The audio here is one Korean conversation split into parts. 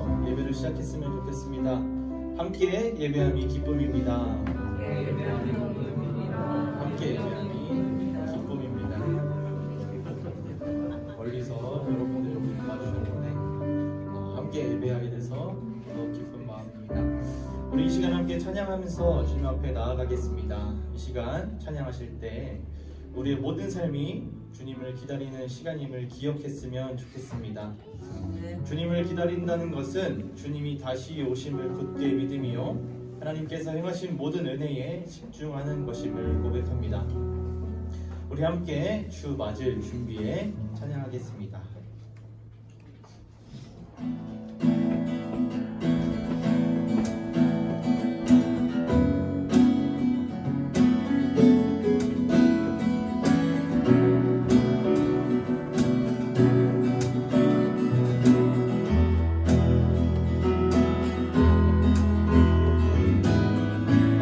하며 예배를 시작했으면 좋겠습니다. 함께 예배함이 기쁨입니다. 함께 예배함이 기쁨입니다. 멀리서 여러분들이 오늘 와주셨는데 함께 예배하게 돼서 더 기쁜 마음입니다. 우리 이 시간 함께 찬양하면서 주님 앞에 나아가겠습니다. 이 시간 찬양하실 때 우리의 모든 삶이 주님을 기다리는 시간임을 기억했으면 좋겠습니다. 주님을 기다린다는 것은 주님이 다시 오심을 굳게 믿음이요 하나님께서 행하신 모든 은혜에 집중하는 것임을 고백합니다. 우리 함께 주 맞을 준비에 찬양하겠습니다.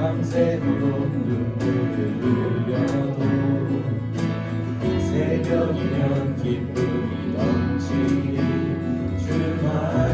밤새도록 눈물을 흘려도 새벽이면 기쁨이 넘치니 주말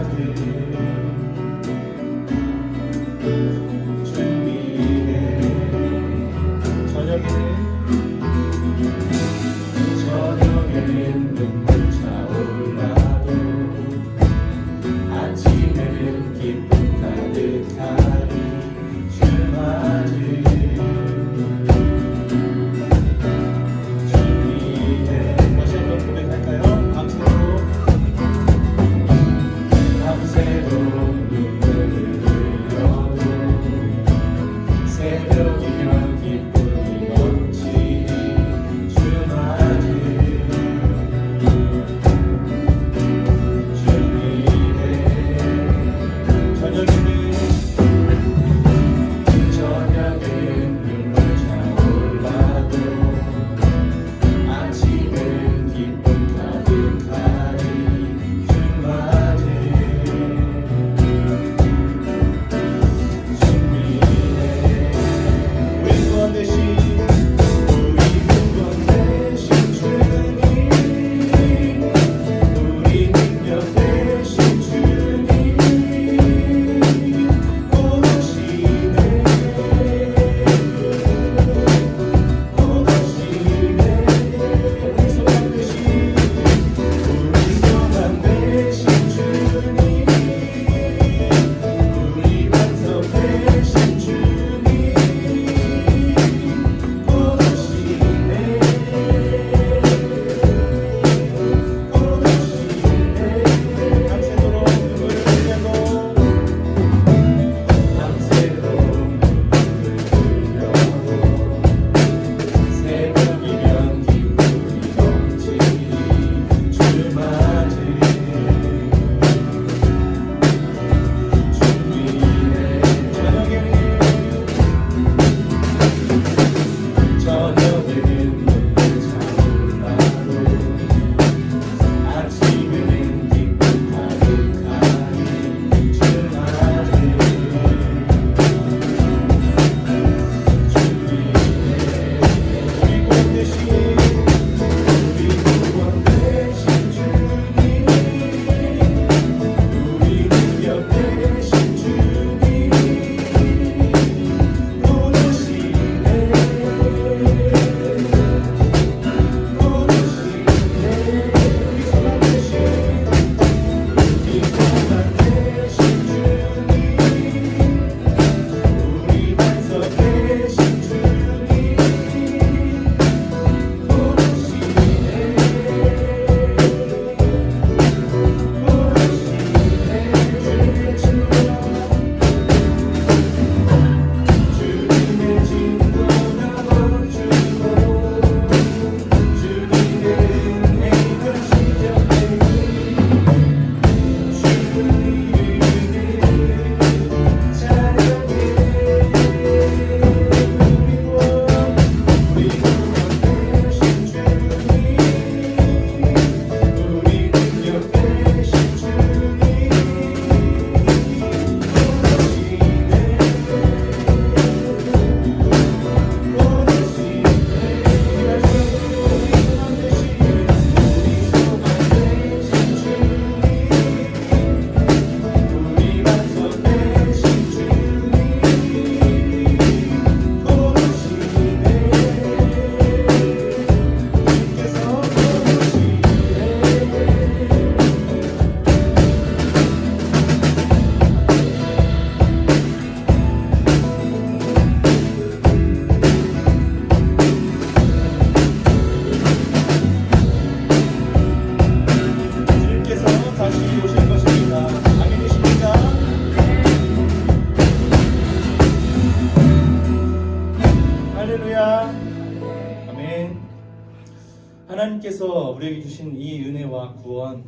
하나님께서 우리에게 주신 이 은혜와 구원,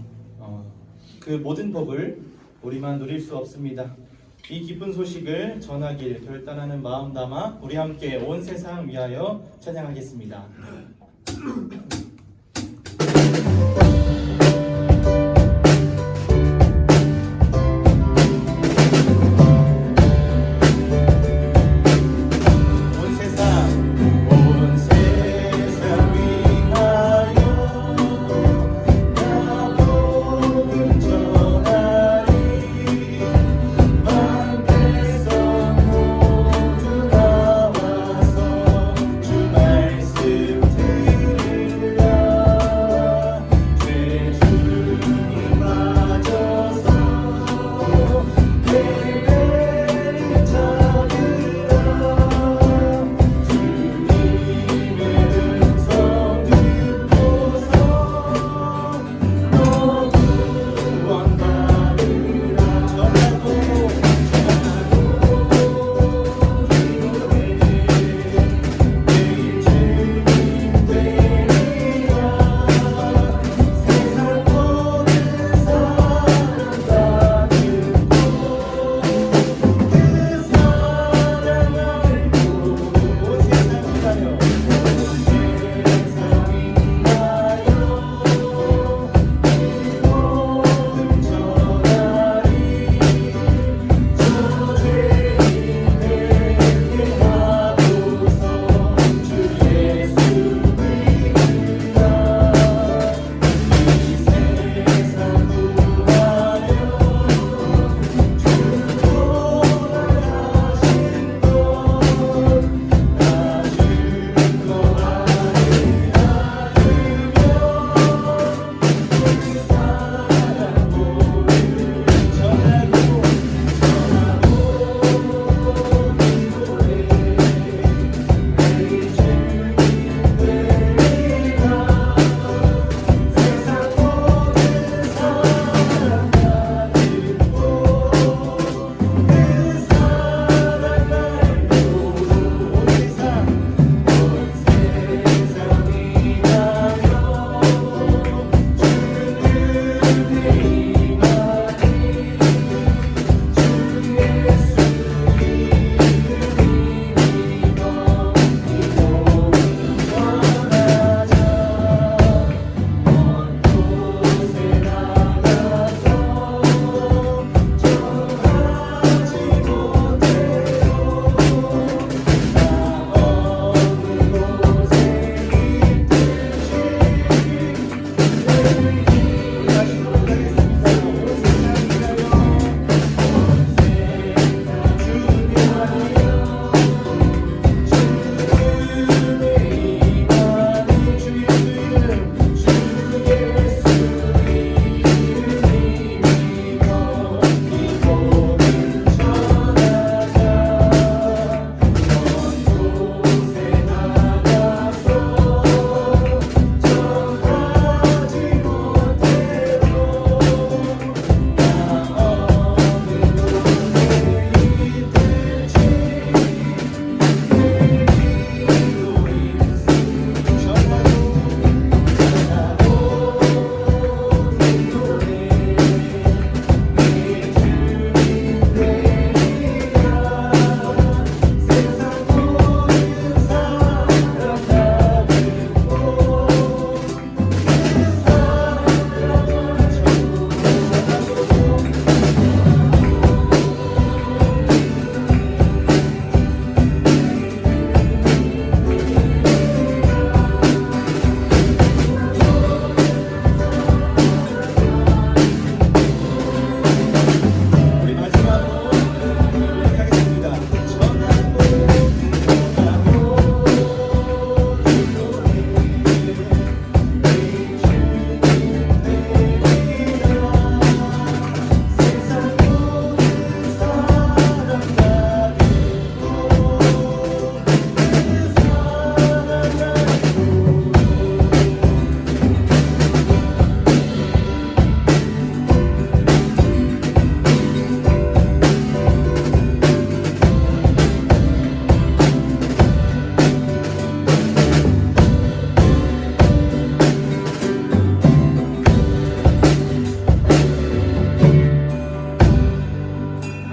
그 모든 복을 우리만 누릴 수 없습니다. 이 기쁜 소식을 전하길 결단하는 마음 담아 우리 함께 온 세상 위하여 찬양하겠습니다. 주 말씀 들으라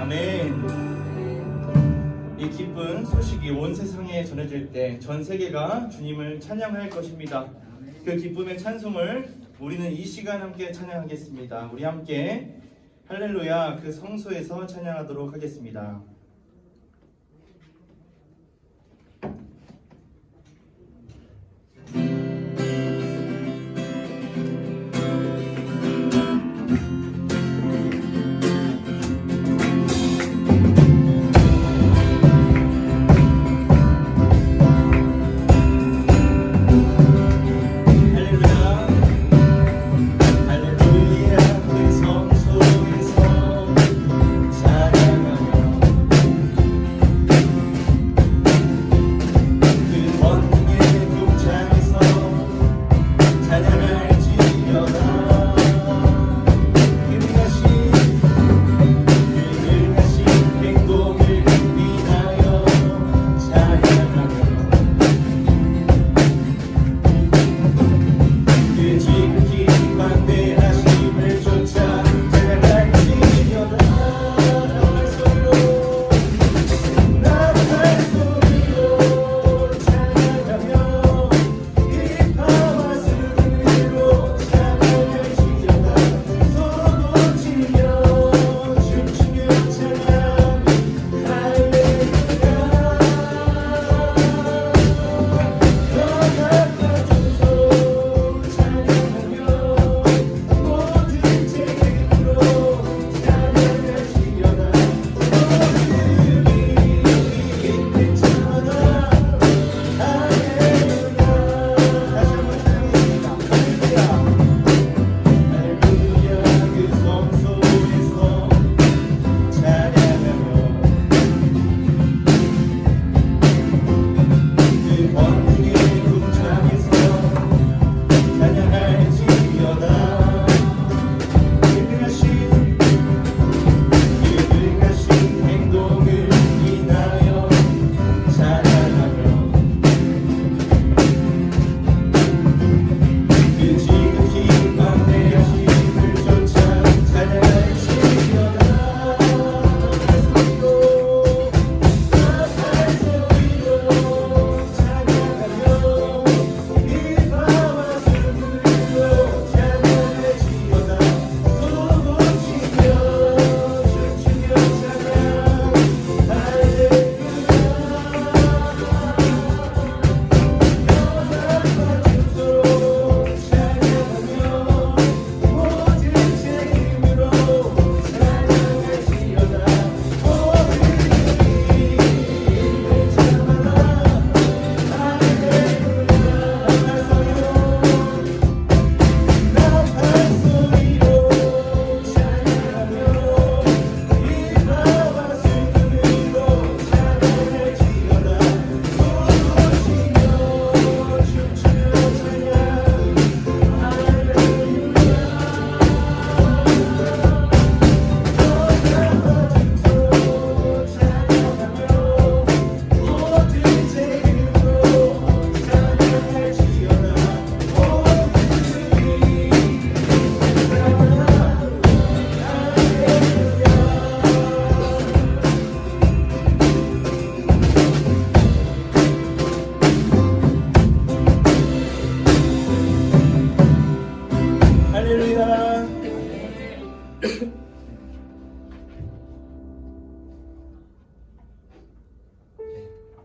아멘. 이 기쁜 소식이 온 세상에 전해질 때 전 세계가 주님을 찬양할 것입니다. 그 기쁨의 찬송을 우리는 이 시간 함께 찬양하겠습니다. 우리 함께 할렐루야 그 성소에서 찬양하도록 하겠습니다.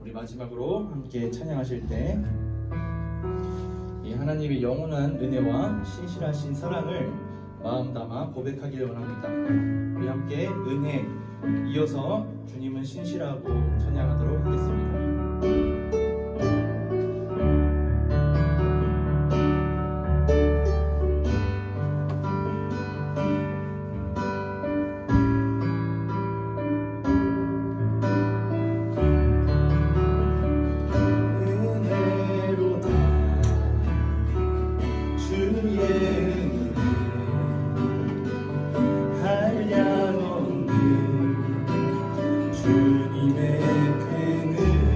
우리 마지막으로 함께 찬양하실 때 이 하나님의 영원한 은혜와 신실하신 사랑을 마음 담아 고백하기를 원합니다. 우리 함께 은혜 이어서 주님은 신실하고 찬양하도록 하겠습니다. 주님의 그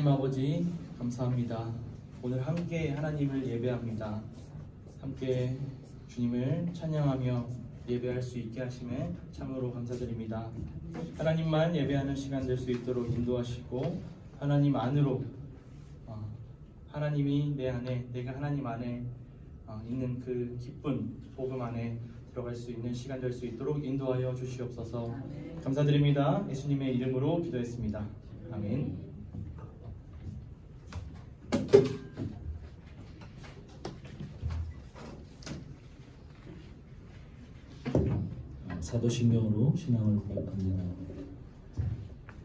하나님 아버지 감사합니다. 오늘 함께 하나님을 예배합니다. 함께 주님을 찬양하며 예배할 수 있게 하심에 참으로 감사드립니다. 하나님만 예배하는 시간 될 수 있도록 인도하시고 하나님 안으로 하나님이 내 안에 내가 하나님 안에 있는 그 기쁜 복음 안에 들어갈 수 있는 시간 될 수 있도록 인도하여 주시옵소서. 감사드립니다. 예수님의 이름으로 기도했습니다. 아멘. 사도신경으로 신앙을 고백합니다.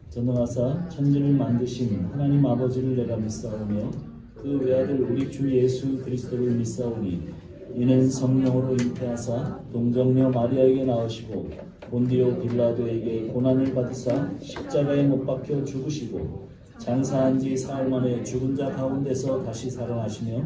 전능하사 천지를 만드신 하나님 아버지를 내가 믿사오며 그 외아들 우리 주 예수 그리스도를 믿사오니 이는 성령으로 잉태하사 동정녀 마리아에게 낳으시고 본디오 빌라도에게 고난을 받으사 십자가에 못 박혀 죽으시고 장사한 지 사흘 만에 죽은 자 가운데서 다시 살아나시며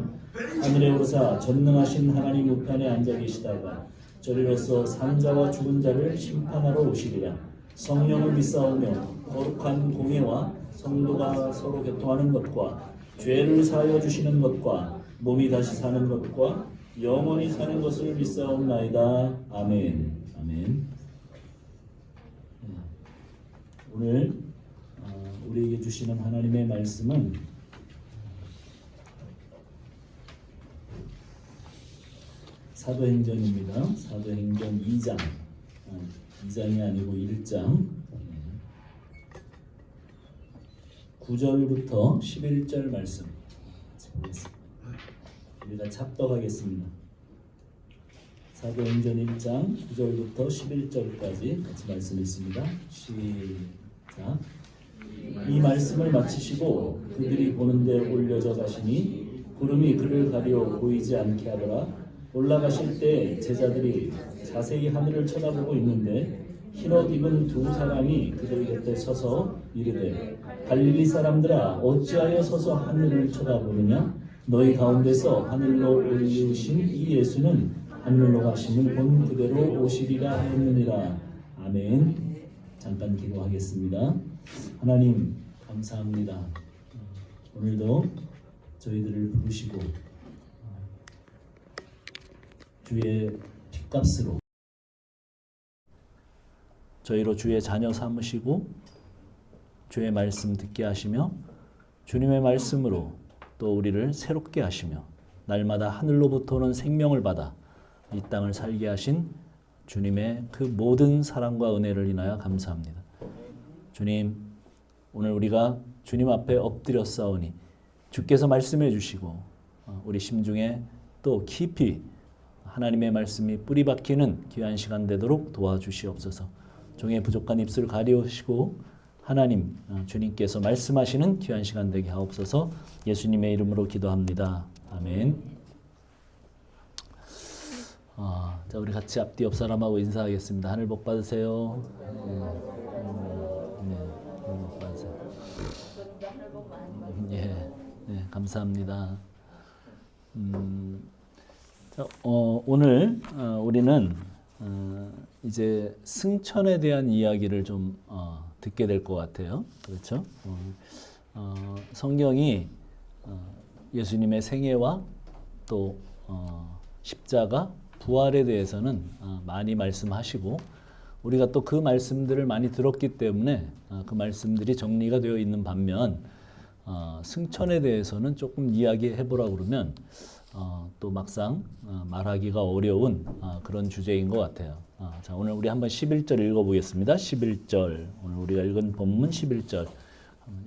하늘에 오르사 전능하신 하나님 우편에 앉아 계시다가 저리로서 산자와 죽은 자를 심판하러 오시리라. 성령을 믿사오며 거룩한 공예와 성도가 서로 교통하는 것과 죄를 사하여 주시는 것과 몸이 다시 사는 것과 영원히 사는 것을 믿사옵나이다. 아멘. 아멘. 오늘 우리에게 주시는 하나님의 말씀은 사도행전입니다. 사도행전 2장 2장이 아니고 1장 9절부터 11절 말씀 보겠습니다. 우리가 찹떡하겠습니다. 사도행전 1장 9절부터 11절까지 같이 말씀 있습니다. 시작. 이 말씀을 마치시고 그들이 보는데 올려져 가시니 구름이 그를 가려 보이지 않게 하더라. 올라가실 때 제자들이 자세히 하늘을 쳐다보고 있는데 흰옷 입은 두 사람이 그들 곁에 서서 이르되 갈릴리 사람들아 어찌하여 서서 하늘을 쳐다보느냐 너희 가운데서 하늘로 올리우신 이 예수는 하늘로 가심을 본 그대로 오시리라 하였느니라. 아멘. 잠깐 기도하겠습니다. 하나님 감사합니다. 오늘도 저희들을 부르시고 주의 핏값으로 저희로 주의 자녀 삼으시고 주의 말씀 듣게 하시며 주님의 말씀으로 또 우리를 새롭게 하시며 날마다 하늘로부터 오는 생명을 받아 이 땅을 살게 하신 주님의 그 모든 사랑과 은혜를 인하여 감사합니다. 주님, 오늘 우리가 주님 앞에 엎드려 싸우니 주께서 말씀해 주시고 우리 심중에 또 깊이 하나님의 말씀이 뿌리 박히는 귀한 시간 되도록 도와주시옵소서. 종의 부족한 입술 가리우시고 하나님 주님께서 말씀하시는 귀한 시간 되게 하옵소서. 예수님의 이름으로 기도합니다. 아멘. 자, 우리 같이 앞뒤 옆 사람하고 인사하겠습니다. 하늘 복 받으세요. 복 받으세요. 감사합니다. 자, 오늘 우리는 이제 승천에 대한 이야기를 좀 듣게 될 것 같아요. 그렇죠? 성경이 예수님의 생애와 또 십자가, 부활에 대해서는 많이 말씀하시고 우리가 또 그 말씀들을 많이 들었기 때문에 그 말씀들이 정리가 되어 있는 반면 승천에 대해서는 조금 이야기해 보라고 그러면 또 막상 말하기가 어려운 그런 주제인 것 같아요. 자, 오늘 우리 한번 11절 읽어보겠습니다. 11절 오늘 우리가 읽은 본문 11절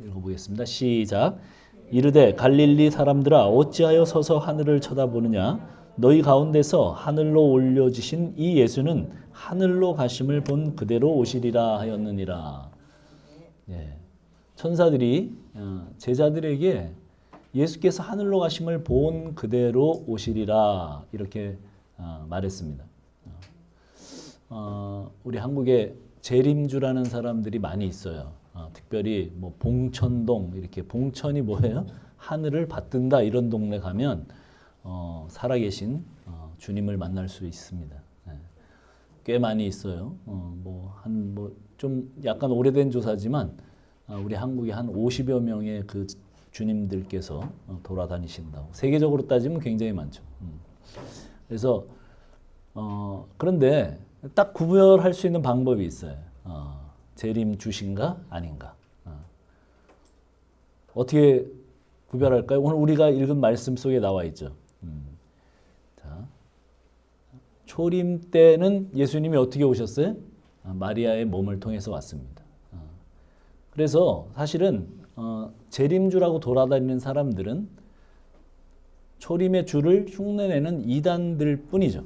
읽어보겠습니다. 시작. 이르되 갈릴리 사람들아 어찌하여 서서 하늘을 쳐다보느냐 너희 가운데서 하늘로 올려지신 이 예수는 하늘로 가심을 본 그대로 오시리라 하였느니라. 천사들이 제자들에게 예수께서 하늘로 가심을 본 그대로 오시리라 이렇게 말했습니다. 우리 한국에 재림주라는 사람들이 많이 있어요. 특별히 뭐 봉천동 이렇게 봉천이 뭐예요? 하늘을 받든다 이런 동네 가면 살아계신 주님을 만날 수 있습니다. 꽤 많이 있어요. 좀 약간 오래된 조사지만 우리 한국에 한 50여 명의 그 주님들께서 돌아다니신다고. 세계적으로 따지면 굉장히 많죠. 그래서 그런데 딱 구별할 수 있는 방법이 있어요. 재림 주신가 아닌가. 어떻게 구별할까요? 오늘 우리가 읽은 말씀 속에 나와 있죠. 자, 초림 때는 예수님이 어떻게 오셨어요? 마리아의 몸을 통해서 왔습니다. 그래서 사실은 재림주라고 돌아다니는 사람들은 초림의 주를 흉내내는 이단들 뿐이죠.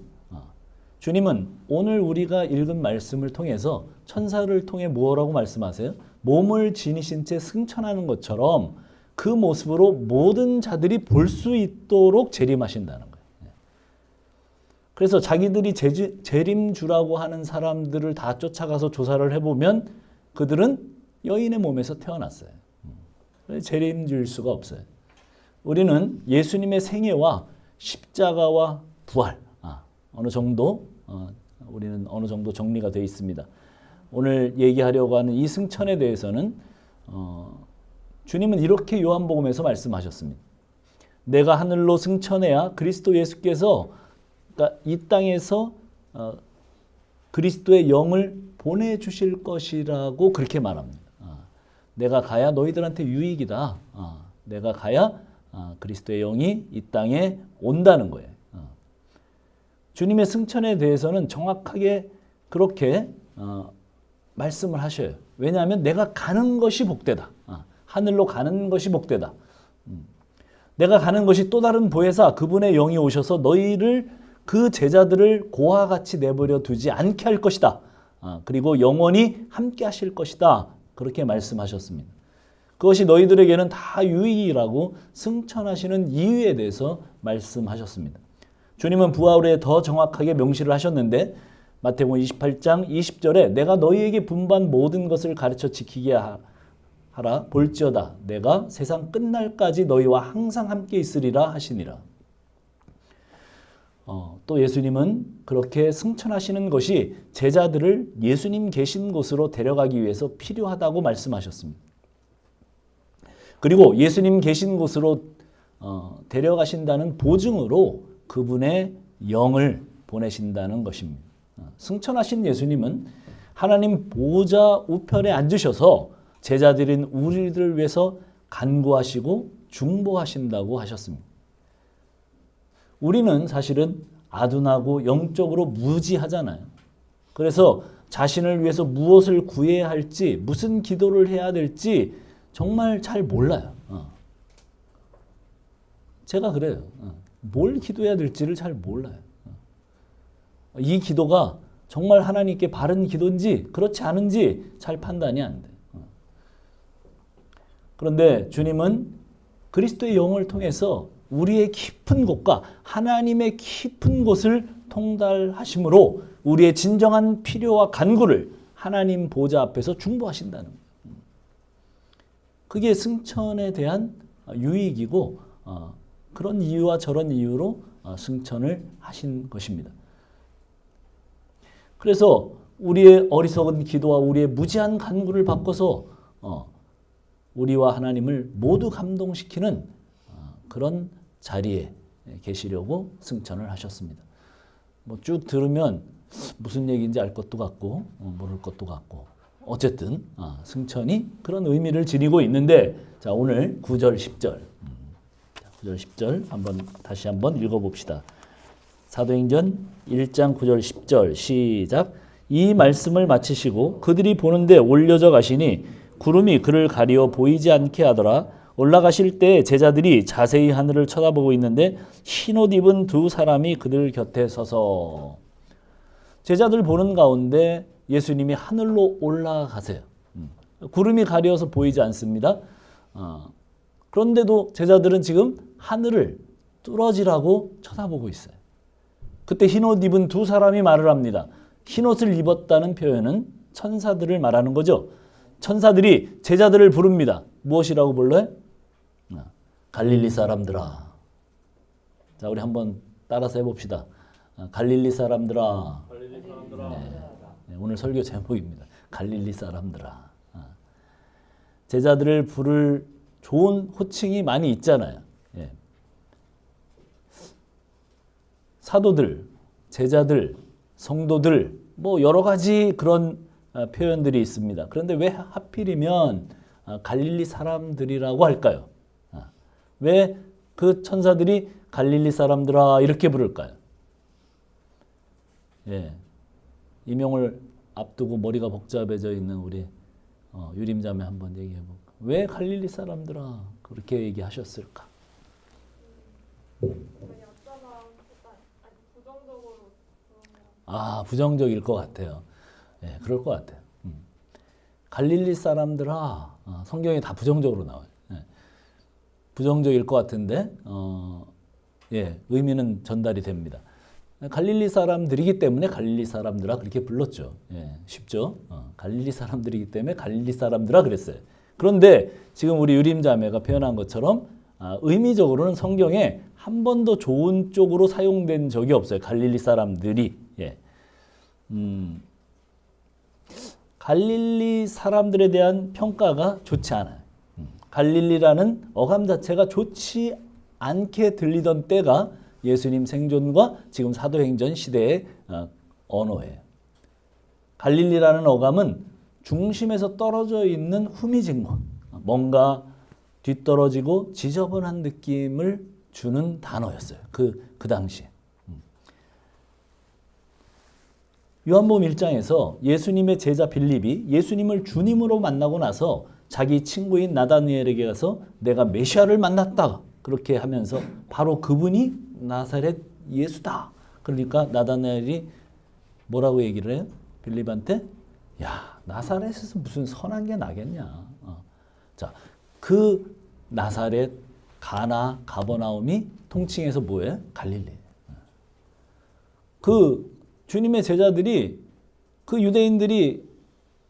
주님은 오늘 우리가 읽은 말씀을 통해서 천사를 통해 무엇라고 말씀하세요? 몸을 지니신 채 승천하는 것처럼 그 모습으로 모든 자들이 볼 수 있도록 재림하신다는 거예요. 그래서 자기들이 재림주라고 하는 사람들을 다 쫓아가서 조사를 해보면 그들은 여인의 몸에서 태어났어요. 재림주일 수가 없어요. 우리는 예수님의 생애와 십자가와 부활, 어느 정도 우리는 어느 정도 정리가 되어 있습니다. 오늘 얘기하려고 하는 이 승천에 대해서는 주님은 이렇게 요한복음에서 말씀하셨습니다. 내가 하늘로 승천해야 그리스도 예수께서 그러니까 이 땅에서 그리스도의 영을 보내주실 것이라고 그렇게 말합니다. 내가 가야 너희들한테 유익이다. 내가 가야 그리스도의 영이 이 땅에 온다는 거예요. 주님의 승천에 대해서는 정확하게 그렇게 말씀을 하셔요. 왜냐하면 내가 가는 것이 복되다. 하늘로 가는 것이 복되다. 내가 가는 것이 또 다른 보혜사 그분의 영이 오셔서 너희를 그 제자들을 고와 같이 내버려 두지 않게 할 것이다. 그리고 영원히 함께 하실 것이다. 그렇게 말씀하셨습니다. 그것이 너희들에게는 다 유익이라고 승천하시는 이유에 대해서 말씀하셨습니다. 주님은 부활에 더 정확하게 명시를 하셨는데 마태복음 28장 20절에 내가 너희에게 분반 모든 것을 가르쳐 지키게 하라 볼지어다 내가 세상 끝날까지 너희와 항상 함께 있으리라 하시니라. 또 예수님은 그렇게 승천하시는 것이 제자들을 예수님 계신 곳으로 데려가기 위해서 필요하다고 말씀하셨습니다. 그리고 예수님 계신 곳으로 데려가신다는 보증으로 그분의 영을 보내신다는 것입니다. 승천하신 예수님은 하나님 보좌 우편에 앉으셔서 제자들인 우리들을 위해서 간구하시고 중보하신다고 하셨습니다. 우리는 사실은 아둔하고 영적으로 무지하잖아요. 그래서 자신을 위해서 무엇을 구해야 할지, 무슨 기도를 해야 될지 정말 잘 몰라요. 제가 그래요. 뭘 기도해야 될지를 잘 몰라요. 이 기도가 정말 하나님께 바른 기도인지 그렇지 않은지 잘 판단이 안 돼요. 그런데 주님은 그리스도의 영을 통해서 우리의 깊은 곳과 하나님의 깊은 곳을 통달하심으로 우리의 진정한 필요와 간구를 하나님 보좌 앞에서 중보하신다는 거예요. 그게 승천에 대한 유익이고 그런 이유와 저런 이유로 승천을 하신 것입니다. 그래서 우리의 어리석은 기도와 우리의 무지한 간구를 바꿔서 우리와 하나님을 모두 감동시키는 그런 자리에 계시려고 승천을 하셨습니다. 뭐 쭉 들으면 무슨 얘기인지 알 것도 같고 모를 것도 같고 어쨌든 승천이 그런 의미를 지니고 있는데 자 오늘 9절 10절 9절 10절 다시 한번 읽어봅시다. 사도행전 1장 9절 10절 시작. 이 말씀을 마치시고 그들이 보는데 올려져 가시니 구름이 그를 가리어 보이지 않게 하더라. 올라가실 때 제자들이 자세히 하늘을 쳐다보고 있는데 흰옷 입은 두 사람이 그들 곁에 서서 제자들 보는 가운데 예수님이 하늘로 올라가세요. 구름이 가려서 보이지 않습니다. 그런데도 제자들은 지금 하늘을 뚫어지라고 쳐다보고 있어요. 그때 흰옷 입은 두 사람이 말을 합니다. 흰옷을 입었다는 표현은 천사들을 말하는 거죠. 천사들이 제자들을 부릅니다. 무엇이라고 불러요? 갈릴리 사람들아. 자, 우리 한번 따라서 해봅시다. 갈릴리 사람들아. 네, 오늘 설교 제목입니다. 갈릴리 사람들아. 제자들을 부를 좋은 호칭이 많이 있잖아요. 예. 사도들, 제자들, 성도들, 뭐 여러 가지 그런 표현들이 있습니다. 그런데 왜 하필이면 갈릴리 사람들이라고 할까요? 왜 그 천사들이 갈릴리 사람들아 이렇게 부를까요? 예. 임용을 앞두고 머리가 복잡해져 있는 우리 유림자매 한번 얘기해 볼까? 왜 갈릴리 사람들아 그렇게 얘기하셨을까? 부정적일 것 같아요. 예, 그럴 것 같아요. 갈릴리 사람들아, 성경에 다 부정적으로 나와요. 예, 부정적일 것 같은데, 예, 의미는 전달이 됩니다. 갈릴리 사람들이기 때문에 갈릴리 사람들아 그렇게 불렀죠. 예, 쉽죠? 갈릴리 사람들이기 때문에 갈릴리 사람들아 그랬어요. 그런데 지금 우리 유림자매가 표현한 것처럼 의미적으로는 성경에 한 번도 좋은 쪽으로 사용된 적이 없어요. 갈릴리 사람들이. 예. 갈릴리 사람들에 대한 평가가 좋지 않아요. 갈릴리라는 어감 자체가 좋지 않게 들리던 때가 예수님 생존과 지금 사도행전 시대의 언어예요. 갈릴리라는 어감은 중심에서 떨어져 있는 후미진과 뭔가 뒤떨어지고 지저분한 느낌을 주는 단어였어요. 그 당시에. 요한복음 1장에서 예수님의 제자 빌립이 예수님을 주님으로 만나고 나서 자기 친구인 나다니엘에게 가서 내가 메시아를 만났다. 그렇게 하면서 바로 그분이 나사렛 예수다. 그러니까 나다니엘이 뭐라고 얘기를 해요? 빌립한테 야 나사렛에서 무슨 선한 게 나겠냐. 자, 그 나사렛, 가나, 가버나움이 통칭해서 뭐예요? 갈릴리. 그 주님의 제자들이 그 유대인들이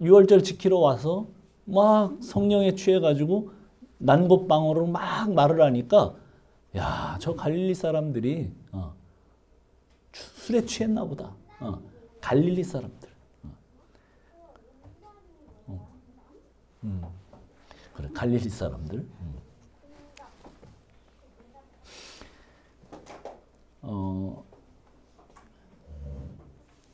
유월절 지키러 와서 막 성령에 취해가지고 난곳방어로 막 말을 하니까 야, 저 갈릴리 사람들이 술에 취했나 보다. 갈릴리 사람들. 그래, 갈릴리 사람들.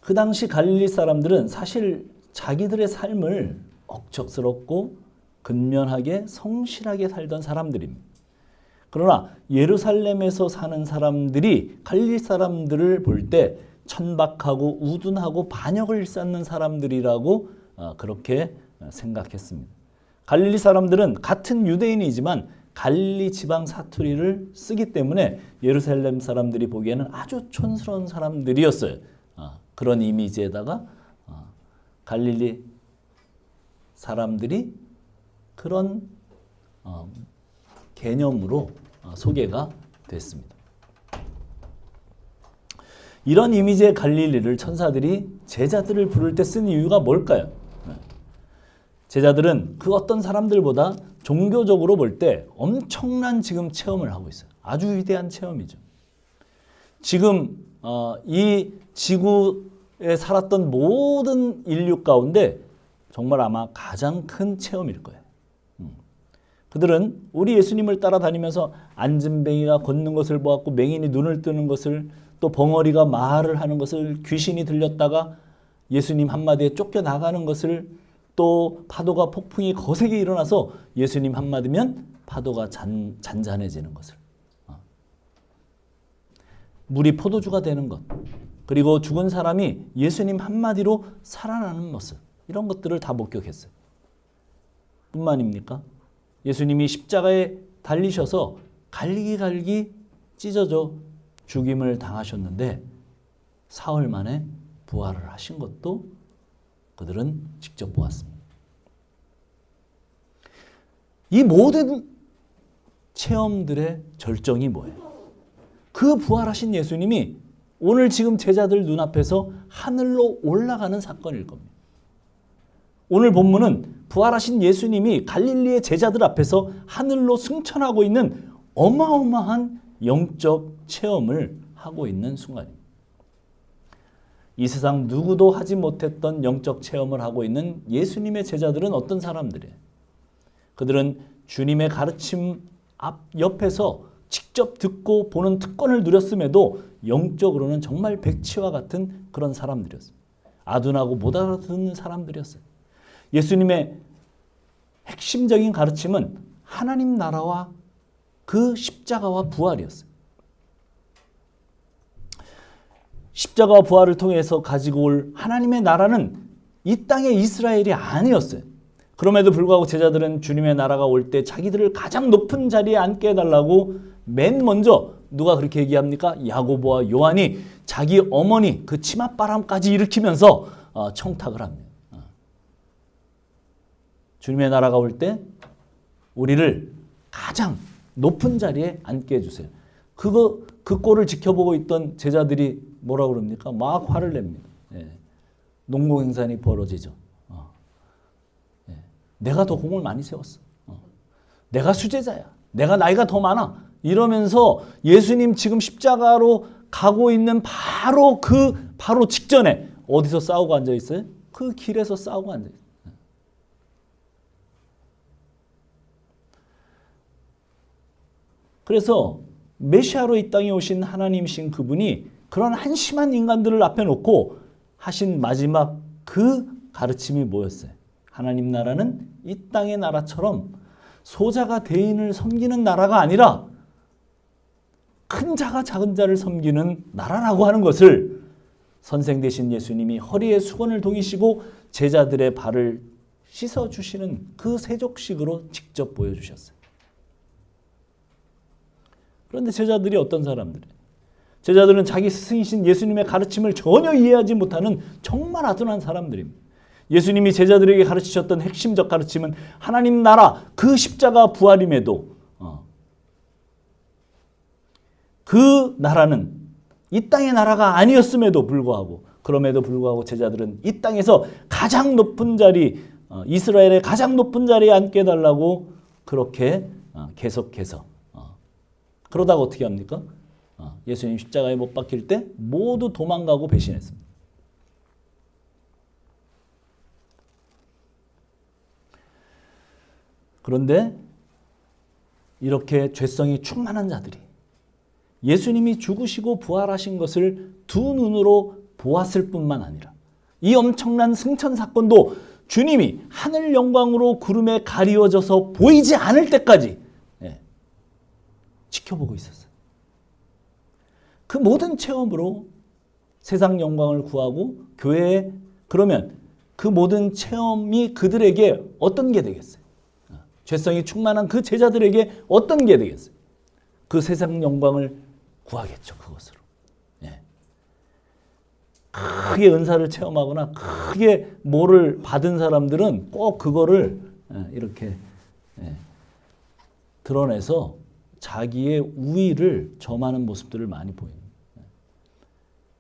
그 당시 갈릴리 사람들은 사실 자기들의 삶을 억척스럽고 근면하게 성실하게 살던 사람들입니다. 그러나 예루살렘에서 사는 사람들이 갈릴리 사람들을 볼 때 천박하고 우둔하고 반역을 쌓는 사람들이라고 그렇게 생각했습니다. 갈릴리 사람들은 같은 유대인이지만 갈릴리 지방 사투리를 쓰기 때문에 예루살렘 사람들이 보기에는 아주 촌스러운 사람들이었어요. 그런 이미지에다가 갈릴리 사람들이 그런 개념으로 소개가 됐습니다. 이런 이미지의 갈릴리를 천사들이 제자들을 부를 때 쓴 이유가 뭘까요? 제자들은 그 어떤 사람들보다 종교적으로 볼 때 엄청난 지금 체험을 하고 있어요. 아주 위대한 체험이죠. 지금 이 지구에 살았던 모든 인류 가운데 정말 아마 가장 큰 체험일 거예요. 그들은 우리 예수님을 따라다니면서 안진뱅이가 걷는 것을 보았고 맹인이 눈을 뜨는 것을 또 벙어리가 말을 하는 것을 귀신이 들렸다가 예수님 한마디에 쫓겨나가는 것을 또 파도가 폭풍이 거세게 일어나서 예수님 한마디면 파도가 잔잔해지는 것을 물이 포도주가 되는 것 그리고 죽은 사람이 예수님 한마디로 살아나는 모습 이런 것들을 다 목격했어요. 뿐만입니까? 예수님이 십자가에 달리셔서 갈기갈기 찢어져 죽임을 당하셨는데 사흘 만에 부활을 하신 것도 그들은 직접 보았습니다. 이 모든 체험들의 절정이 뭐예요? 그 부활하신 예수님이 오늘 지금 제자들 눈앞에서 하늘로 올라가는 사건일 겁니다. 오늘 본문은 부활하신 예수님이 갈릴리의 제자들 앞에서 하늘로 승천하고 있는 어마어마한 영적 체험을 하고 있는 순간입니다. 이 세상 누구도 하지 못했던 영적 체험을 하고 있는 예수님의 제자들은 어떤 사람들이에요? 그들은 주님의 가르침 옆에서 직접 듣고 보는 특권을 누렸음에도 영적으로는 정말 백치와 같은 그런 사람들이었어요. 아둔하고 못 알아듣는 사람들이었어요. 예수님의 핵심적인 가르침은 하나님 나라와 그 십자가와 부활이었어요. 십자가와 부활을 통해서 가지고 올 하나님의 나라는 이 땅의 이스라엘이 아니었어요. 그럼에도 불구하고 제자들은 주님의 나라가 올 때 자기들을 가장 높은 자리에 앉게 해달라고 맨 먼저 누가 그렇게 얘기합니까? 야고보와 요한이 자기 어머니 그 치맛바람까지 일으키면서 청탁을 합니다. 주님의 나라가 올 때 우리를 가장 높은 자리에 앉게 해주세요. 그 꼴을 지켜보고 있던 제자들이 뭐라고 그럽니까? 막 화를 냅니다. 예. 농공행산이 벌어지죠. 예. 내가 더 공을 많이 세웠어. 내가 수제자야. 내가 나이가 더 많아. 이러면서 예수님 지금 십자가로 가고 있는 바로 직전에 어디서 싸우고 앉아 있어요? 그 길에서 싸우고 앉아 있어요. 그래서 메시아로 이 땅에 오신 하나님이신 그분이 그런 한심한 인간들을 앞에 놓고 하신 마지막 그 가르침이 뭐였어요? 하나님 나라는 이 땅의 나라처럼 소자가 대인을 섬기는 나라가 아니라 큰 자가 작은 자를 섬기는 나라라고 하는 것을 선생 되신 예수님이 허리에 수건을 동이시고 제자들의 발을 씻어주시는 그 세족식으로 직접 보여주셨어요. 그런데 제자들이 어떤 사람들이에요? 제자들은 자기 스승이신 예수님의 가르침을 전혀 이해하지 못하는 정말 아둔한 사람들입니다. 예수님이 제자들에게 가르치셨던 핵심적 가르침은 하나님 나라 그 십자가 부활임에도 그 나라는 이 땅의 나라가 아니었음에도 불구하고 그럼에도 불구하고 제자들은 이 땅에서 가장 높은 자리 이스라엘의 가장 높은 자리에 앉게 해달라고 그렇게 계속해서 그러다가 어떻게 합니까? 예수님 십자가에 못 박힐 때 모두 도망가고 배신했습니다. 그런데 이렇게 죄성이 충만한 자들이 예수님이 죽으시고 부활하신 것을 두 눈으로 보았을 뿐만 아니라 이 엄청난 승천 사건도 주님이 하늘 영광으로 구름에 가리워져서 보이지 않을 때까지 지켜보고 있었어요. 그 모든 체험으로 세상 영광을 구하고 교회에 그러면 그 모든 체험이 그들에게 어떤 게 되겠어요? 죄성이 충만한 그 제자들에게 어떤 게 되겠어요? 그 세상 영광을 구하겠죠. 그것으로. 크게 은사를 체험하거나 크게 뭐를 받은 사람들은 꼭 그거를 이렇게 드러내서 자기의 우위를 점하는 모습들을 많이 보입니다.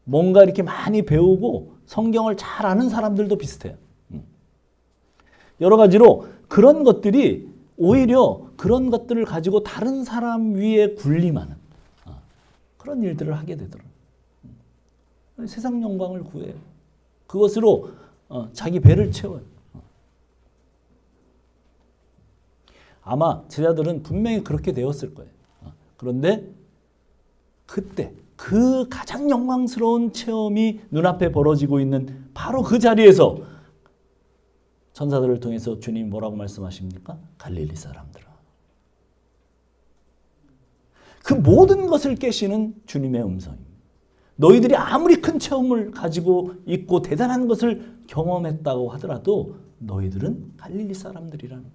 뭔가 이렇게 많이 배우고 성경을 잘 아는 사람들도 비슷해요. 여러 가지로 그런 것들이 오히려 그런 것들을 가지고 다른 사람 위에 군림하는 그런 일들을 하게 되더라고요. 세상 영광을 구해요. 그것으로 자기 배를 채워요. 아마 제자들은 분명히 그렇게 되었을 거예요. 그런데 그때 그 가장 영광스러운 체험이 눈앞에 벌어지고 있는 바로 그 자리에서 천사들을 통해서 주님이 뭐라고 말씀하십니까? 갈릴리 사람들아. 그 모든 것을 깨시는 주님의 음성입니다. 너희들이 아무리 큰 체험을 가지고 있고 대단한 것을 경험했다고 하더라도 너희들은 갈릴리 사람들이라는 것.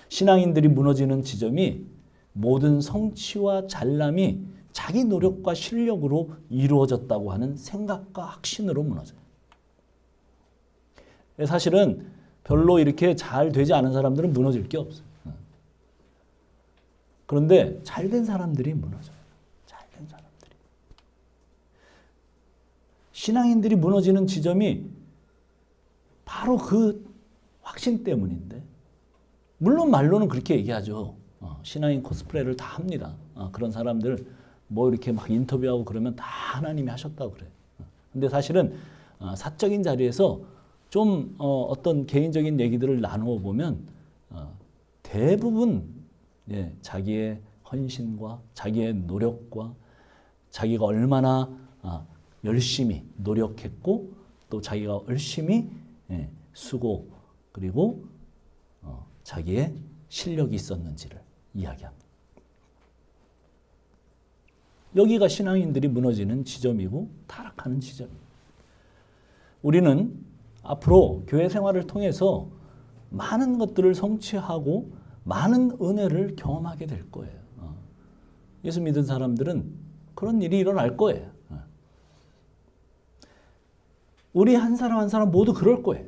신앙인들이 무너지는 지점이 모든 성취와 잘남이 자기 노력과 실력으로 이루어졌다고 하는 생각과 확신으로 무너져요. 사실은 별로 이렇게 잘 되지 않은 사람들은 무너질 게 없어요. 그런데 잘된 사람들이 무너져요. 잘된 사람들이. 신앙인들이 무너지는 지점이 바로 그 확신 때문인데 물론 말로는 그렇게 얘기하죠. 신앙인 코스프레를 다 합니다. 그런 사람들 뭐 이렇게 막 인터뷰하고 그러면 다 하나님이 하셨다고 그래요. 근데 사실은 사적인 자리에서 좀 어떤 개인적인 얘기들을 나누어 보면 대부분 자기의 헌신과 자기의 노력과 자기가 얼마나 열심히 노력했고 또 자기가 열심히 수고 그리고 자기의 실력이 있었는지를 이야기합니다. 여기가 신앙인들이 무너지는 지점이고 타락하는 지점입니다. 우리는 앞으로 교회 생활을 통해서 많은 것들을 성취하고 많은 은혜를 경험하게 될 거예요. 예수 믿은 사람들은 그런 일이 일어날 거예요. 우리 한 사람 한 사람 모두 그럴 거예요.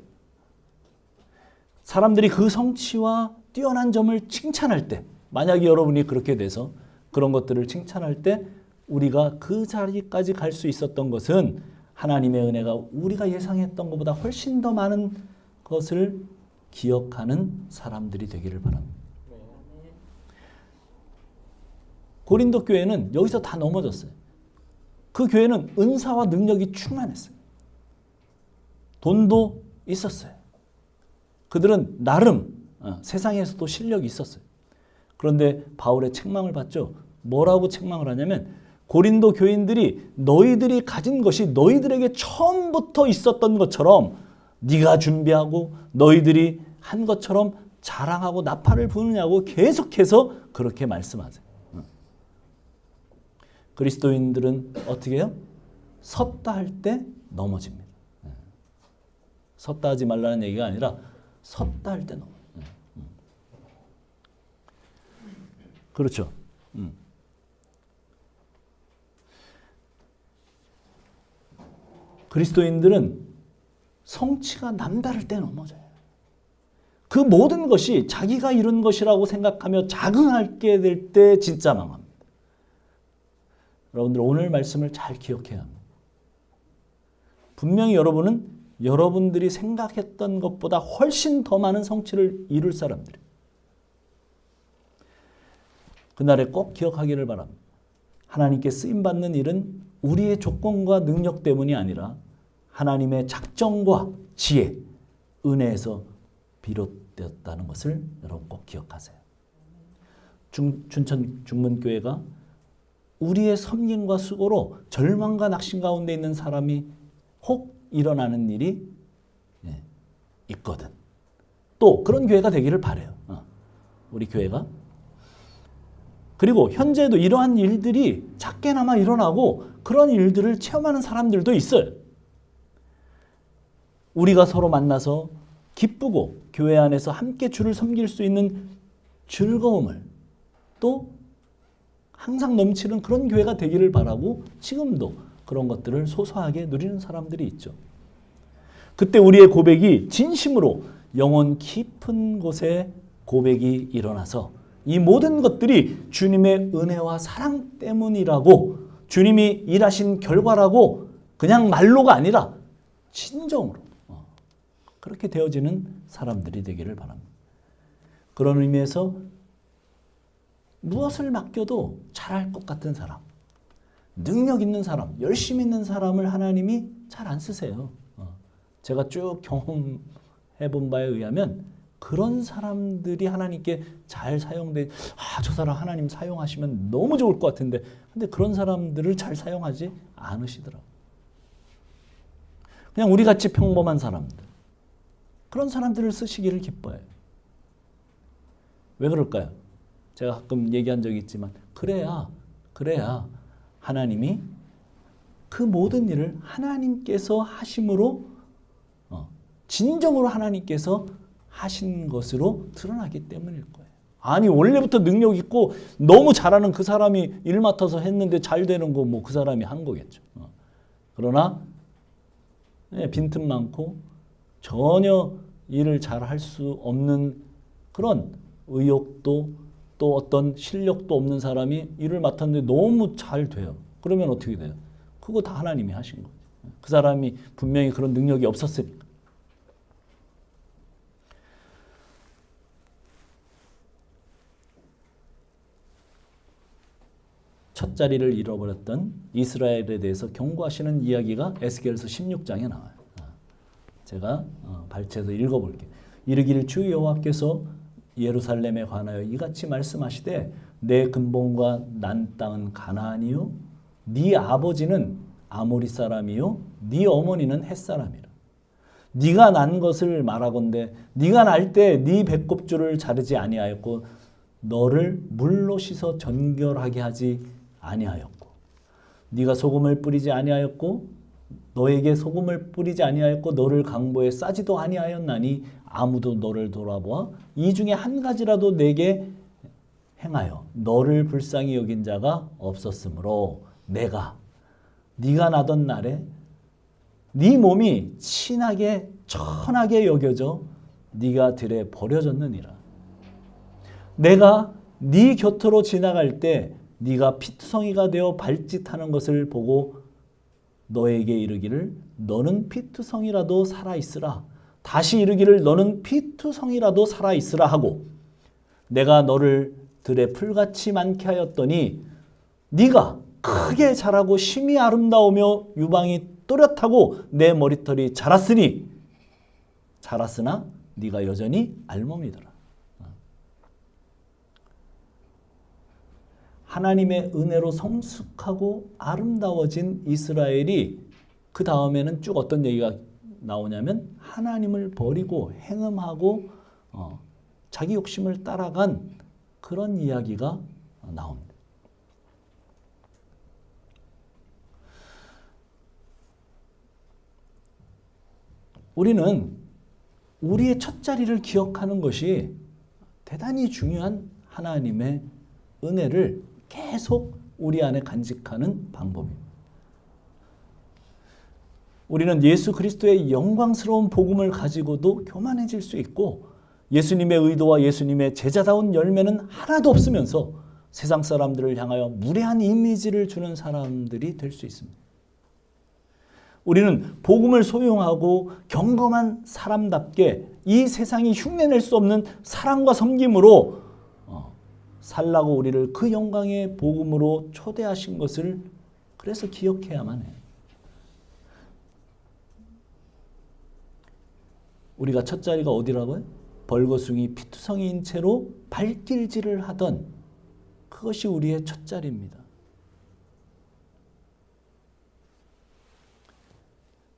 사람들이 그 성취와 뛰어난 점을 칭찬할 때, 만약에 여러분이 그렇게 돼서 그런 것들을 칭찬할 때 우리가 그 자리까지 갈 수 있었던 것은 하나님의 은혜가 우리가 예상했던 것보다 훨씬 더 많은 것을 기억하는 사람들이 되기를 바랍니다. 고린도 교회는 여기서 다 넘어졌어요. 그 교회는 은사와 능력이 충만했어요. 돈도 있었어요. 그들은 나름 세상에서도 실력이 있었어요. 그런데 바울의 책망을 받죠. 뭐라고 책망을 하냐면 고린도 교인들이 너희들이 가진 것이 너희들에게 처음부터 있었던 것처럼 네가 준비하고 너희들이 한 것처럼 자랑하고 나팔을 부느냐고 계속해서 그렇게 말씀하세요. 그리스도인들은 어떻게 해요? 섰다 할 때 넘어집니다. 섰다 하지 말라는 얘기가 아니라 섰다 할 때 넘어져요. 그렇죠. 그리스도인들은 성취가 남다를 때 넘어져요. 그 모든 것이 자기가 이룬 것이라고 생각하며 자긍하게 될 때 진짜 망합니다. 여러분들 오늘 말씀을 잘 기억해야 합니다. 분명히 여러분은 여러분들이 생각했던 것보다 훨씬 더 많은 성취를 이룰 사람들이에요. 그날에 꼭 기억하기를 바랍니다. 하나님께 쓰임받는 일은 우리의 조건과 능력 때문이 아니라 하나님의 작정과 지혜, 은혜에서 비롯되었다는 것을 여러분 꼭 기억하세요. 춘천 중문교회가 우리의 섬김과 수고로 절망과 낙심 가운데 있는 사람이 혹 일어나는 일이 있거든. 또 그런 교회가 되기를 바라요. 우리 교회가. 그리고 현재도 이러한 일들이 작게나마 일어나고 그런 일들을 체험하는 사람들도 있어요. 우리가 서로 만나서 기쁘고 교회 안에서 함께 주를 섬길 수 있는 즐거움을 또 항상 넘치는 그런 교회가 되기를 바라고 지금도 그런 것들을 소소하게 누리는 사람들이 있죠. 그때 우리의 고백이 진심으로 영혼 깊은 곳에 고백이 일어나서 이 모든 것들이 주님의 은혜와 사랑 때문이라고 주님이 일하신 결과라고 그냥 말로가 아니라 진정으로 그렇게 되어지는 사람들이 되기를 바랍니다. 그런 의미에서 무엇을 맡겨도 잘할 것 같은 사람, 능력 있는 사람, 열심 있는 사람을 하나님이 잘 안 쓰세요. 제가 쭉 경험해 본 바에 의하면 그런 사람들이 하나님께 잘 사용돼, 저 사람 하나님 사용하시면 너무 좋을 것 같은데, 근데 그런 사람들을 잘 사용하지 않으시더라고요. 그냥 우리같이 평범한 사람들, 그런 사람들을 쓰시기를 기뻐해요. 왜 그럴까요? 제가 가끔 얘기한 적이 있지만 그래야 하나님이 그 모든 일을 하나님께서 하심으로 진정으로 하나님께서 하신 것으로 드러나기 때문일 거예요. 아니 원래부터 능력 있고 너무 잘하는 그 사람이 일 맡아서 했는데 잘 되는 거 뭐 그 사람이 한 거겠죠. 그러나 빈틈 많고 전혀 일을 잘 할 수 없는 그런 의욕도 또 어떤 실력도 없는 사람이 일을 맡았는데 너무 잘 돼요. 그러면 어떻게 돼요? 그거 다 하나님이 하신 거죠. 그 사람이 분명히 그런 능력이 없었으니까. 첫 자리를 잃어버렸던 이스라엘에 대해서 경고하시는 이야기가 에스겔서 16장에 나와요. 제가 발췌해서 읽어볼게요. 이르기를 주 여호와께서 예루살렘에 관하여 이같이 말씀하시되 내 근본과 난 땅은 가나안이요 네 아버지는 아모리 사람이요 네 어머니는 헷 사람이라. 네가 난 것을 말하건대 네가 날 때 네 배꼽줄을 자르지 아니하였고 너를 물로 씻어 정결하게 하지 아니하였고 네가 소금을 뿌리지 아니하였고 너에게 소금을 뿌리지 아니하였고 너를 강보에 싸지도 아니하였나니 아무도 너를 돌아보아 이 중에 한 가지라도 내게 행하여 너를 불쌍히 여긴 자가 없었으므로 내가 네가 나던 날에 네 몸이 친하게 천하게 여겨져 네가 들에 버려졌느니라. 내가 네 곁으로 지나갈 때 네가 피투성이가 되어 발짓하는 것을 보고 너에게 이르기를 너는 피투성이라도 살아있으라. 다시 이르기를 너는 피투성이라도 살아있으라 하고 내가 너를 들에 풀같이 많게 하였더니 네가 크게 자라고 심히 아름다우며 유방이 또렷하고 내 머리털이 자랐으나 네가 여전히 알몸이더라. 하나님의 은혜로 성숙하고 아름다워진 이스라엘이 그 다음에는 쭉 어떤 얘기가 나오냐면 하나님을 버리고 행음하고 자기 욕심을 따라간 그런 이야기가 나옵니다. 우리는 우리의 첫 자리를 기억하는 것이 대단히 중요한 하나님의 은혜를 계속 우리 안에 간직하는 방법입니다. 우리는 예수 그리스도의 영광스러운 복음을 가지고도 교만해질 수 있고 예수님의 의도와 예수님의 제자다운 열매는 하나도 없으면서 세상 사람들을 향하여 무례한 이미지를 주는 사람들이 될 수 있습니다. 우리는 복음을 소용하고 경건한 사람답게 이 세상이 흉내낼 수 없는 사랑과 섬김으로 살라고 우리를 그 영광의 복음으로 초대하신 것을 그래서 기억해야만 해요. 우리가 첫 자리가 어디라고요? 벌거숭이 피투성이인 채로 발길질을 하던 그것이 우리의 첫 자리입니다.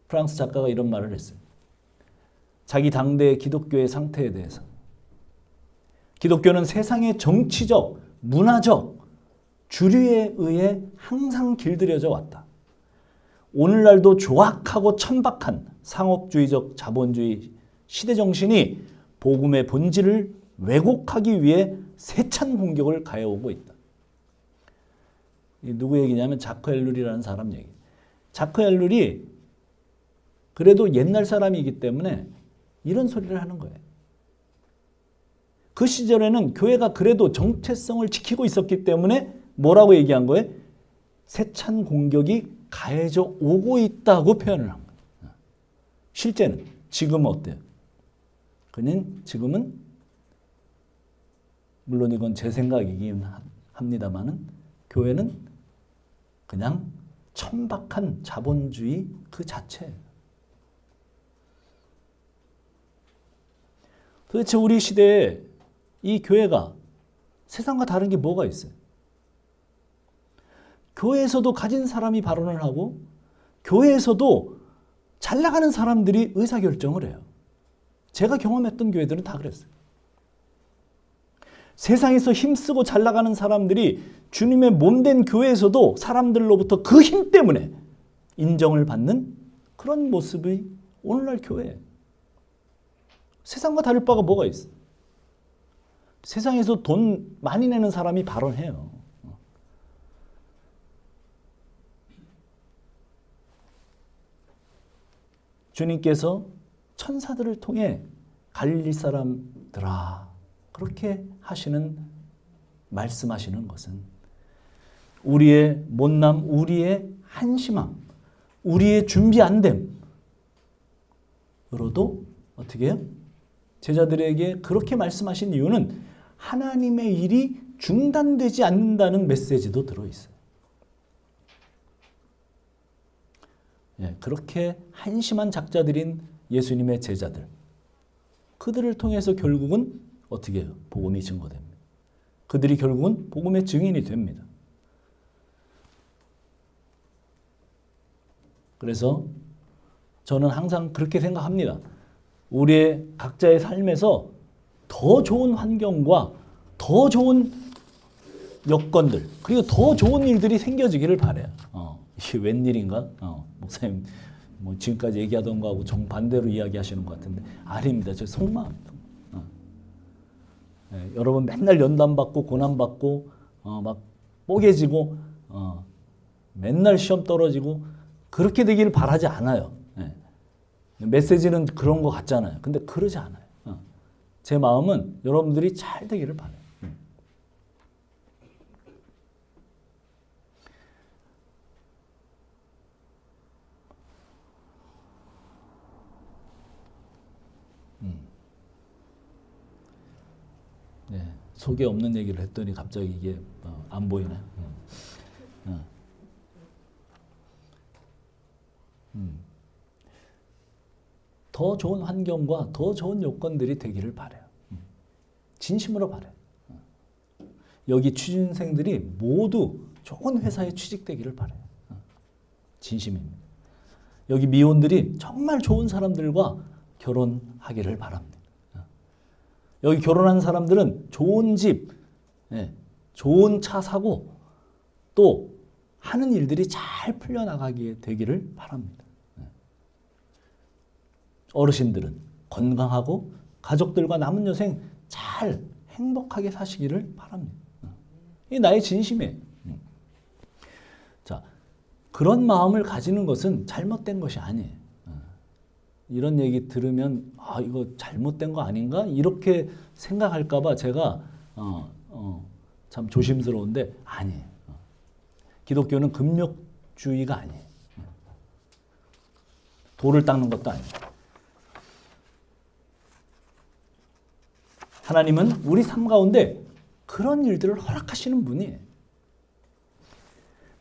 프랑스 작가가 이런 말을 했어요. 자기 당대의 기독교의 상태에 대해서. 기독교는 세상의 정치적, 문화적 주류에 의해 항상 길들여져 왔다. 오늘날도 조악하고 천박한 상업주의적 자본주의 시대정신이 복음의 본질을 왜곡하기 위해 세찬 공격을 가해오고 있다. 누구 얘기냐면 자크 엘룰이라는 사람 얘기. 자크 엘룰이 그래도 옛날 사람이기 때문에 이런 소리를 하는 거예요. 그 시절에는 교회가 그래도 정체성을 지키고 있었기 때문에 뭐라고 얘기한 거예요? 세찬 공격이 가해져 오고 있다고 표현을 한 거예요. 실제는 지금은 어때요? 그는 지금은 물론 이건 제 생각이긴 합니다만은 교회는 그냥 천박한 자본주의 그 자체예요. 도대체 우리 시대에 이 교회가 세상과 다른 게 뭐가 있어요? 교회에서도 가진 사람이 발언을 하고 교회에서도 잘 나가는 사람들이 의사결정을 해요. 제가 경험했던 교회들은 다 그랬어요. 세상에서 힘쓰고 잘 나가는 사람들이 주님의 몸된 교회에서도 사람들로부터 그 힘 때문에 인정을 받는 그런 모습이 오늘날 교회예요. 세상과 다를 바가 뭐가 있어? 세상에서 돈 많이 내는 사람이 발언해요. 주님께서 천사들을 통해 갈릴리 사람들아 그렇게 하시는 말씀하시는 것은 우리의 못남, 우리의 한심함, 우리의 준비 안 됨으로도 어떻게 해요? 제자들에게 그렇게 말씀하신 이유는 하나님의 일이 중단되지 않는다는 메시지도 들어있어요. 그렇게 한심한 작자들인 예수님의 제자들, 그들을 통해서 결국은 어떻게 해요? 복음이 증거됩니다. 그들이 결국은 복음의 증인이 됩니다. 그래서 저는 항상 그렇게 생각합니다. 우리의 각자의 삶에서 더 좋은 환경과 더 좋은 여건들 그리고 더 좋은 일들이 생겨지기를 바라요. 이게 웬일인가? 목사님 뭐 지금까지 얘기하던 거하고 정반대로 이야기하시는 것 같은데 아닙니다. 저 속마음입니다. 여러분 맨날 연단받고 고난받고 막 뽀개지고 맨날 시험 떨어지고 그렇게 되기를 바라지 않아요. 메시지는 그런 것 같잖아요. 근데 그러지 않아요. 제 마음은 여러분들이 잘 되기를 바라요. 네, 속에 없는 얘기를 했더니 갑자기 이게 안 보이네. 더 좋은 환경과 더 좋은 요건들이 되기를 바라요. 진심으로 바라요. 여기 취준생들이 모두 좋은 회사에 취직되기를 바라요. 진심입니다. 여기 미혼들이 정말 좋은 사람들과 결혼하기를 바랍니다. 여기 결혼한 사람들은 좋은 집, 좋은 차 사고 또 하는 일들이 잘 풀려나가게 되기를 바랍니다. 어르신들은 건강하고 가족들과 남은 여생 잘 행복하게 사시기를 바랍니다. 이게 나의 진심이에요. 자, 그런 마음을 가지는 것은 잘못된 것이 아니에요. 이런 얘기 들으면 이거 잘못된 거 아닌가? 이렇게 생각할까 봐 제가 참 조심스러운데 아니에요. 기독교는 금욕주의가 아니에요. 돌을 닦는 것도 아니에요. 하나님은 우리 삶 가운데 그런 일들을 허락하시는 분이에요.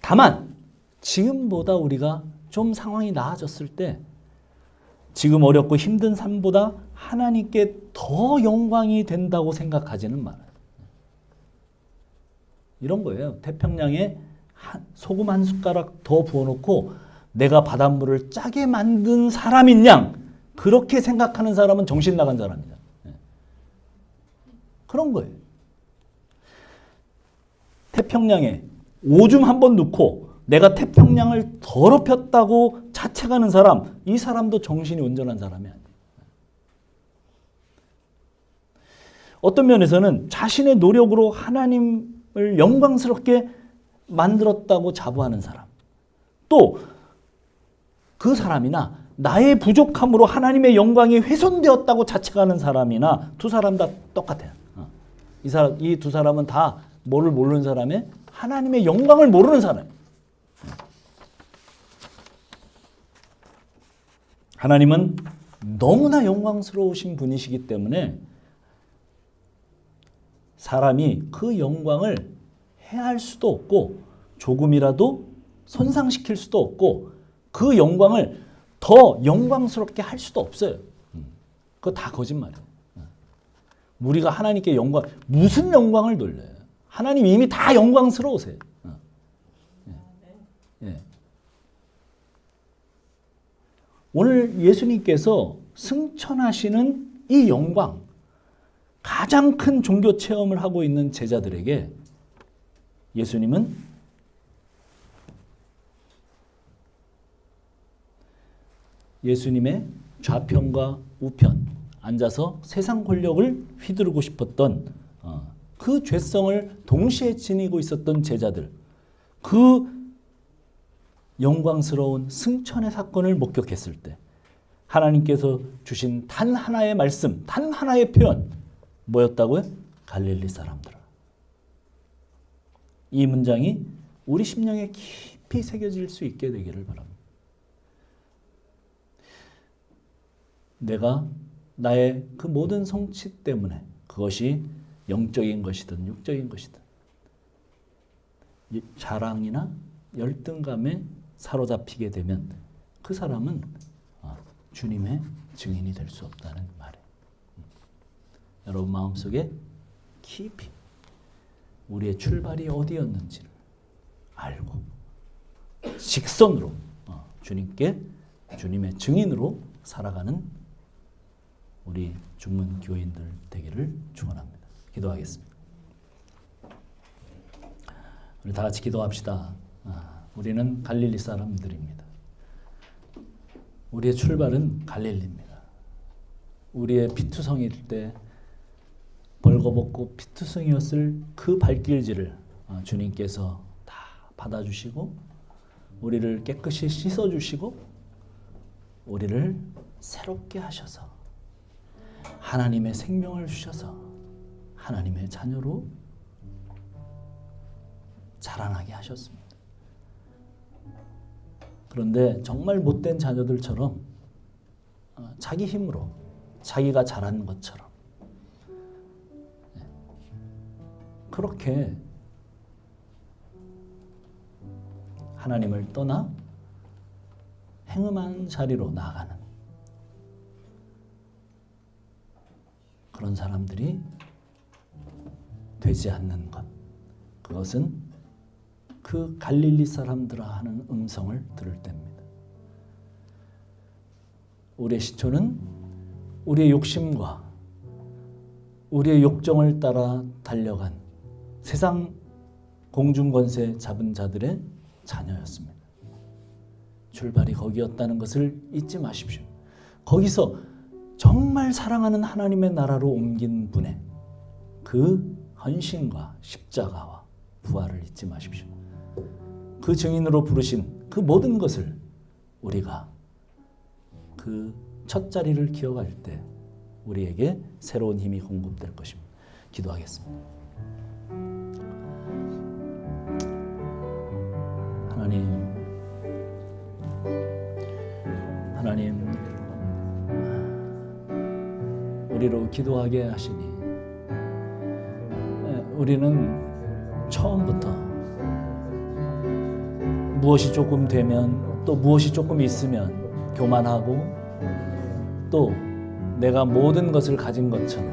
다만 지금보다 우리가 좀 상황이 나아졌을 때 지금 어렵고 힘든 삶보다 하나님께 더 영광이 된다고 생각하지는 말아요. 이런 거예요. 태평양에 소금 한 숟가락 더 부어놓고 내가 바닷물을 짜게 만든 사람인 양 그렇게 생각하는 사람은 정신 나간 사람이다. 그런 거예요. 태평양에 오줌 한 번 넣고 내가 태평양을 더럽혔다고 자책하는 사람, 이 사람도 정신이 온전한 사람이 아니에요. 어떤 면에서는 자신의 노력으로 하나님을 영광스럽게 만들었다고 자부하는 사람, 또 그 사람이나 나의 부족함으로 하나님의 영광이 훼손되었다고 자책하는 사람이나 두 사람 다 똑같아요. 이 두 사람은 다 뭐를 모르는 사람이에요? 하나님의 영광을 모르는 사람이에요. 하나님은 너무나 영광스러우신 분이시기 때문에 사람이 그 영광을 해할 수도 없고 조금이라도 손상시킬 수도 없고 그 영광을 더 영광스럽게 할 수도 없어요. 그거 다 거짓말이에요. 우리가 하나님께 영광, 무슨 영광을 돌려요? 하나님 이미 다 영광스러우세요. 오늘 예수님께서 승천하시는 이 영광, 가장 큰 종교 체험을 하고 있는 제자들에게 예수님은 예수님의 좌편과 우편 앉아서 세상 권력을 휘두르고 싶었던 그 죄성을 동시에 지니고 있었던 제자들, 그 영광스러운 승천의 사건을 목격했을 때 하나님께서 주신 단 하나의 말씀, 단 하나의 표현 뭐였다고요? 갈릴리 사람들아. 이 문장이 우리 심령에 깊이 새겨질 수 있게 되기를 바랍니다. 내가 나의 그 모든 성취 때문에 그것이 영적인 것이든 육적인 것이든 자랑이나 열등감에 사로잡히게 되면 그 사람은 주님의 증인이 될 수 없다는 말이에요. 여러분 마음속에 깊이 우리의 출발이 어디였는지를 알고 직선으로 주님께 주님의 증인으로 살아가는 우리 중문 교인들 되기를 축원합니다. 기도하겠습니다. 우리 다 같이 기도합시다. 우리는 갈릴리 사람들입니다. 우리의 출발은 갈릴리입니다. 우리의 피투성이일 때 벌거벗고 피투성이었을 그 발길질을 주님께서 다 받아주시고 우리를 깨끗이 씻어주시고 우리를 새롭게 하셔서 하나님의 생명을 주셔서 하나님의 자녀로 자라나게 하셨습니다. 그런데 정말 못된 자녀들처럼 자기 힘으로 자기가 잘한 것처럼 그렇게 하나님을 떠나 행음한 자리로 나아가는 그런 사람들이 되지 않는 것, 그것은 그 갈릴리 사람들아 하는 음성을 들을 때입니다. 우리의 시초는 우리의 욕심과 우리의 욕정을 따라 달려간 세상 공중권세 잡은 자들의 자녀였습니다. 출발이 거기였다는 것을 잊지 마십시오. 거기서 정말 사랑하는 하나님의 나라로 옮긴 분의 그 헌신과 십자가와 부활을 잊지 마십시오. 그 증인으로 부르신 그 모든 것을 우리가 그 첫 자리를 기억할 때 우리에게 새로운 힘이 공급될 것입니다. 기도하겠습니다. 하나님, 우리로 기도하게 하시니 우리는 처음부터 무엇이 조금 되면 또 무엇이 조금 있으면 교만하고 또 내가 모든 것을 가진 것처럼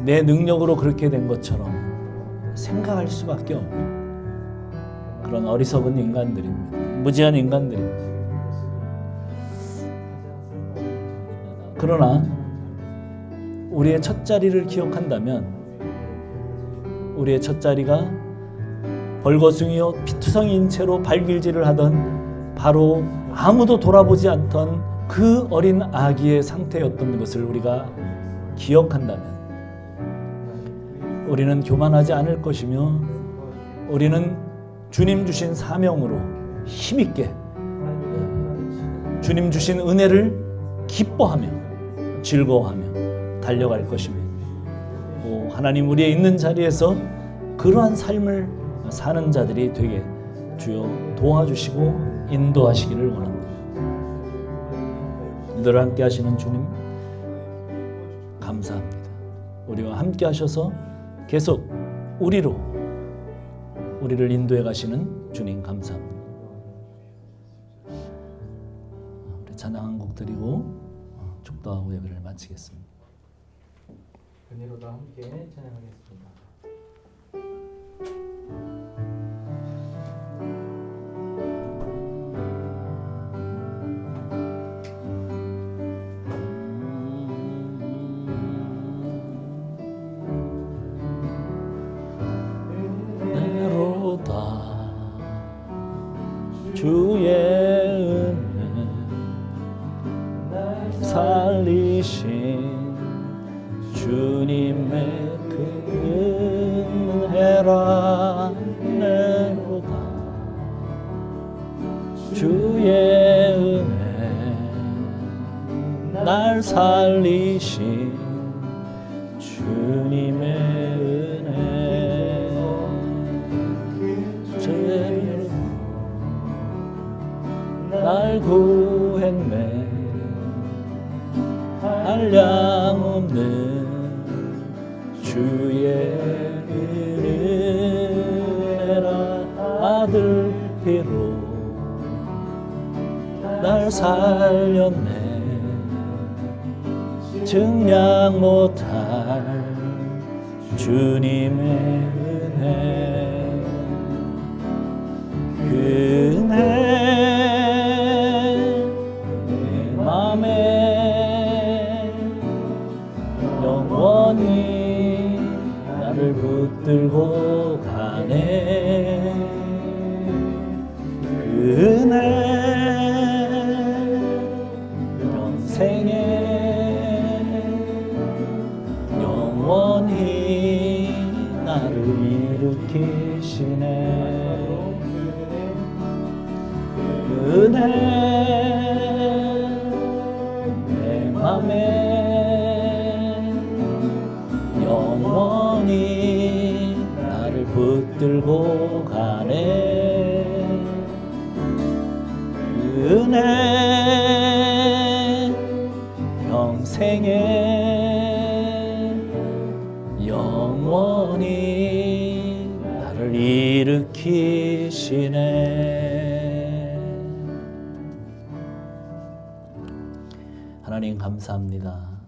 내 능력으로 그렇게 된 것처럼 생각할 수밖에 없는 그런 어리석은 인간들입니다. 무지한 인간들입니다. 그러나 우리의 첫 자리를 기억한다면 우리의 첫 자리가 벌거숭이요 피투성이인 채로 발길질을 하던 바로 아무도 돌아보지 않던 그 어린 아기의 상태였던 것을 우리가 기억한다면 우리는 교만하지 않을 것이며 우리는 주님 주신 사명으로 힘있게 주님 주신 은혜를 기뻐하며 즐거워하며 달려갈 것입니다. 하나님 우리의 있는 자리에서 그러한 삶을 사는 자들이 되게 주여 도와주시고 인도하시기를 원합니다. 이들을 함께 하시는 주님 감사합니다. 우리와 함께 하셔서 계속 우리를 인도해 가시는 주님 감사합니다. 우리 찬양 한 곡 드리고 축도하고 예배를 마치겠습니다. 은혜로다 함께 찬양하겠습니다. 주의 은혜 살리신 주님의 그 은혜라 내로다. 주의 은혜 날 살리신 주님의 은혜 죄로 날 구했네. 한량없는 주의 은혜라. 아들 피로 날 살렸네. 증량 못할 주님의 은혜, 그 은혜 내 맘에 영원히 나를 붙들고 가네. 그 은혜 평생에 영원히 나를 일으키시네. 그 은혜 내 맘에 영원히 나를 붙들고 가네. 그 은혜 평생에 영원히 나를 일으키시네. 하나님 감사합니다.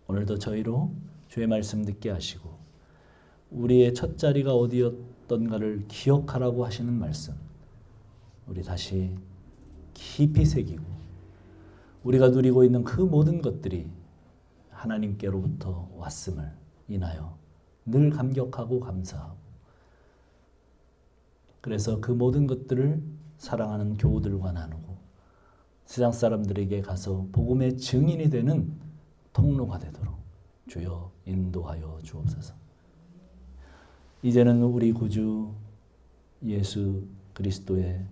오늘도 저희로 주의 말씀 듣게 하시고 우리의 첫 자리가 어디였던가를 기억하라고 하시는 말씀, 우리 다시 깊이 새기고 우리가 누리고 있는 그 모든 것들이 하나님께로부터 왔음을 인하여 늘 감격하고 감사하고, 그래서 그 모든 것들을 사랑하는 교우들과 나누고 세상 사람들에게 가서 복음의 증인이 되는 통로가 되도록 주여 인도하여 주옵소서. 이제는 우리 구주 예수 그리스도의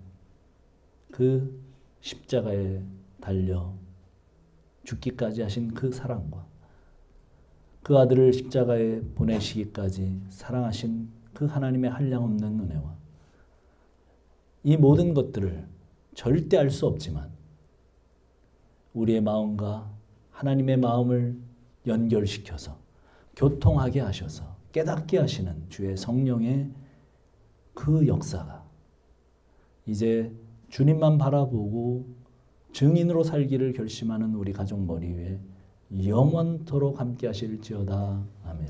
그 십자가에 달려 죽기까지 하신 그 사랑과 그 아들을 십자가에 보내시기까지 사랑하신 그 하나님의 한량없는 은혜와 이 모든 것들을 절대 알 수 없지만 우리의 마음과 하나님의 마음을 연결시켜서 교통하게 하셔서 깨닫게 하시는 주의 성령의 그 역사가 이제 주님만 바라보고 증인으로 살기를 결심하는 우리 가족 머리 위에 영원토록 함께 하실지어다. 아멘.